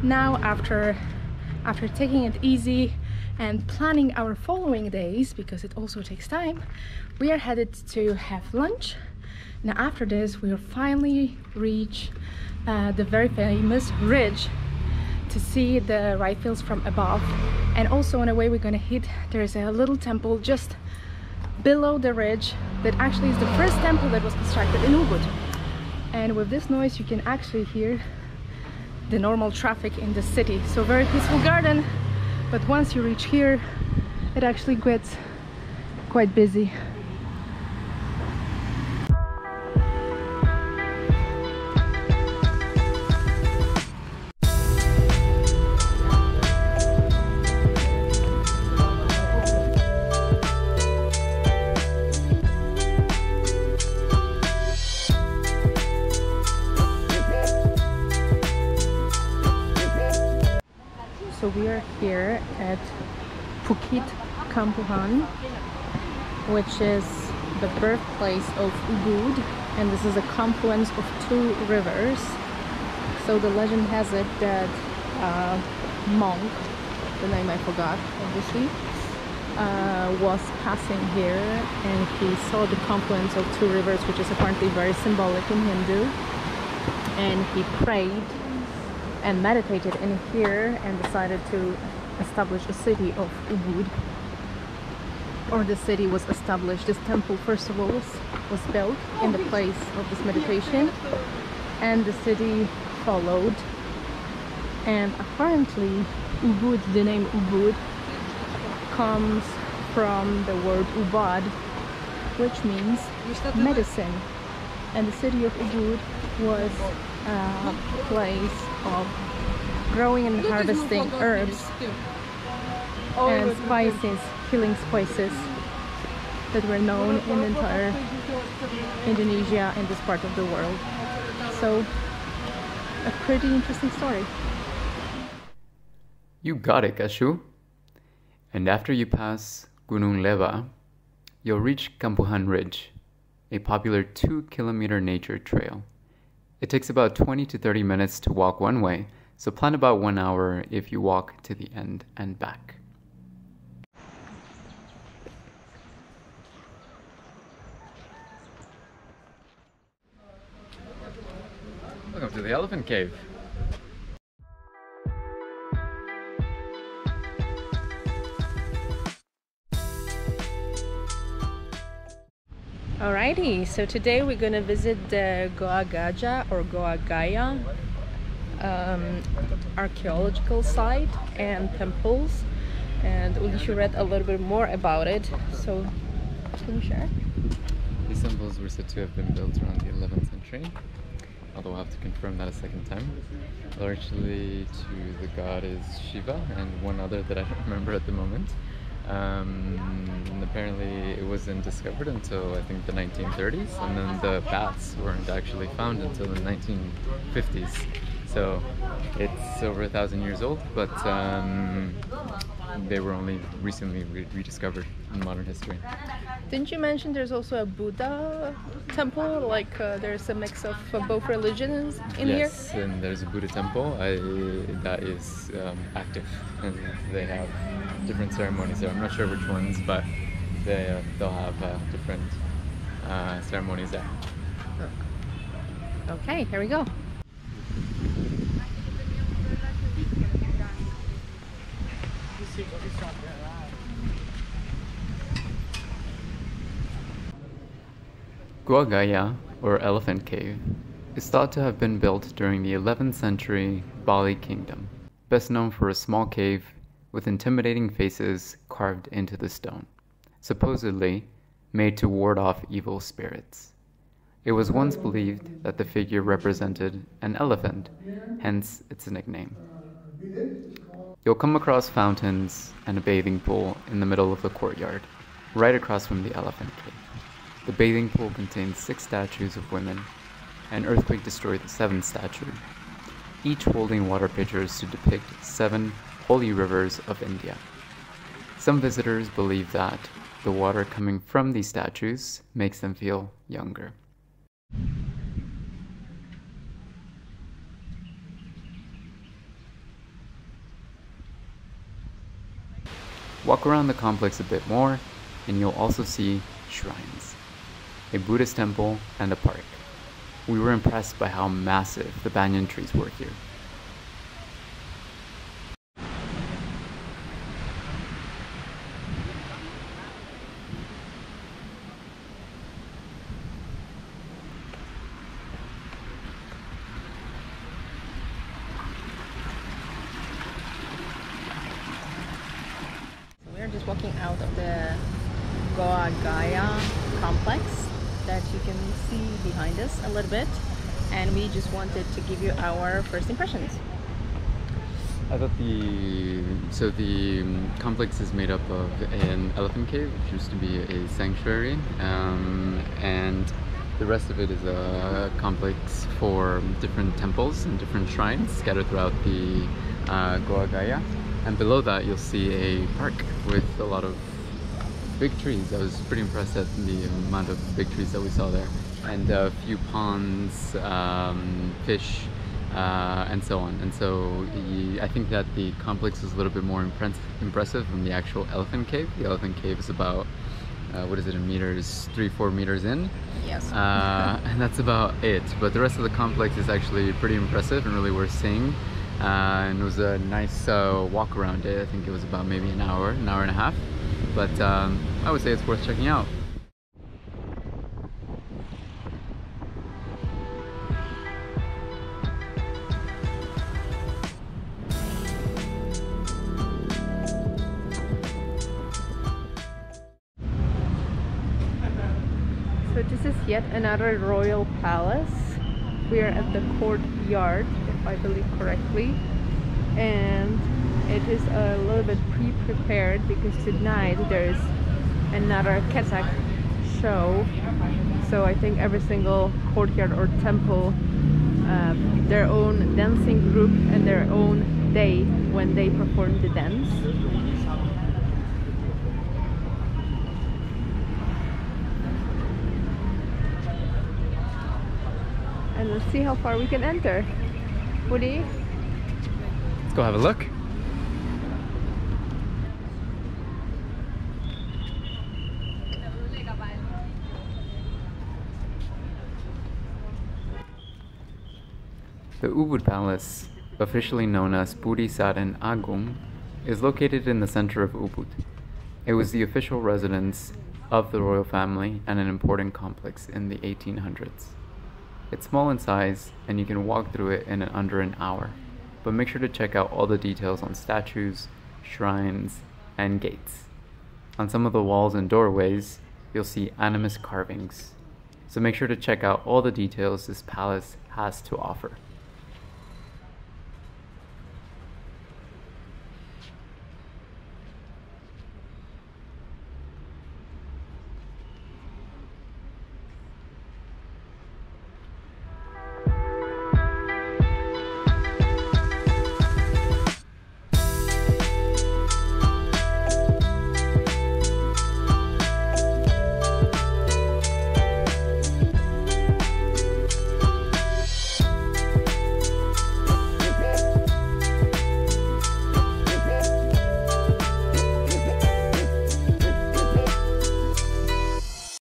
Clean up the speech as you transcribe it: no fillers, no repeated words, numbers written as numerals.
now after taking it easy and planning our following days, because it also takes time, we are headed to have lunch. Now after this we will finally reach the very famous ridge to see the rice fields from above. And also on the way we're gonna hit, there's a little temple just below the ridge that actually is the first temple that was constructed in Ubud. And with this noise you can actually hear the normal traffic in the city. So very peaceful garden, but once you reach here it actually gets quite busy. So we are here at Bukit Campuhan, which is the birthplace of Ubud, and this is a confluence of two rivers. So the legend has it that monk, the name I forgot obviously, was passing here and he saw the confluence of two rivers, which is apparently very symbolic in Hindu, and he prayed and meditated in here and decided to establish a city of Ubud, or the city was established. This temple first of all was built in the place of this meditation, and the city followed. And apparently Ubud, the name Ubud, comes from the word Ubad, which means medicine. And the city of Ubud was a place of growing and harvesting herbs and spices, healing spices that were known in entire Indonesia and this part of the world. So a pretty interesting story. You got it, Kashu. And after you pass Gunung Lebah, you'll reach Campuhan Ridge, a popular 2-kilometer nature trail. It takes about 20 to 30 minutes to walk one way, so plan about 1 hour if you walk to the end and back. Welcome to the Elephant Cave. Alrighty, so today we're gonna visit the Goa Gajah or Goa Gajah archaeological site and temples, and Ulisha read a little bit more about it, so can you share? These temples were said to have been built around the 11th century, although I'll have to confirm that a second time. Largely to the god is Shiva and one other that I don't remember at the moment. And apparently it wasn't discovered until I think the 1930s, and then the bats weren't actually found until the 1950s. So it's over 1,000 years old, but they were only recently rediscovered in modern history. Didn't you mention there's also a Buddha temple? Like there's a mix of both religions in here? Yes, and there's a Buddha temple that is active, and they have different ceremonies there. I'm not sure which ones, but they'll have different ceremonies there. Okay, here we go. Goa Gajah, or Elephant Cave, is thought to have been built during the 11th century Bali kingdom, best known for a small cave with intimidating faces carved into the stone, supposedly made to ward off evil spirits. It was once believed that the figure represented an elephant, hence its nickname. You'll come across fountains and a bathing pool in the middle of the courtyard, right across from the elephant cave. The bathing pool contains 6 statues of women. An earthquake destroyed the 7th statue, each holding water pitchers to depict 7 holy rivers of India. Some visitors believe that the water coming from these statues makes them feel younger. Walk around the complex a bit more, and you'll also see shrines, a Buddhist temple, and a park. We were impressed by how massive the banyan trees were here. We're just walking out of the Goa Gajah complex that you can see behind us a little bit, and we just wanted to give you our first impressions. I thought the complex is made up of an elephant cave, which used to be a sanctuary, and the rest of it is a complex for different temples and different shrines scattered throughout the Goa Gajah. And below that you'll see a park with a lot of big trees. I was pretty impressed at the amount of big trees that we saw there. And a few ponds, fish, and so on. And so I think that the complex is a little bit more impressive than the actual elephant cave. The elephant cave is about, what is it in meters, 3-4 meters in? Yes. And that's about it. But the rest of the complex is actually pretty impressive and really worth seeing. And it was a nice walk around it. I think it was about maybe an hour and a half. But I would say it's worth checking out. So this is yet another royal palace. We are at the courtyard, if I believe correctly, and it is a little bit pre-prepared because tonight there is another Kazakh show. So I think every single courtyard or temple their own dancing group and their own day when they perform the dance. And let's see how far we can enter. Woody? Let's go have a look. The Ubud Palace, officially known as Budi Sadan Agung, is located in the center of Ubud. It was the official residence of the royal family and an important complex in the 1800s. It's small in size, and you can walk through it in under an hour, but make sure to check out all the details on statues, shrines, and gates. On some of the walls and doorways, you'll see animist carvings, so make sure to check out all the details this palace has to offer.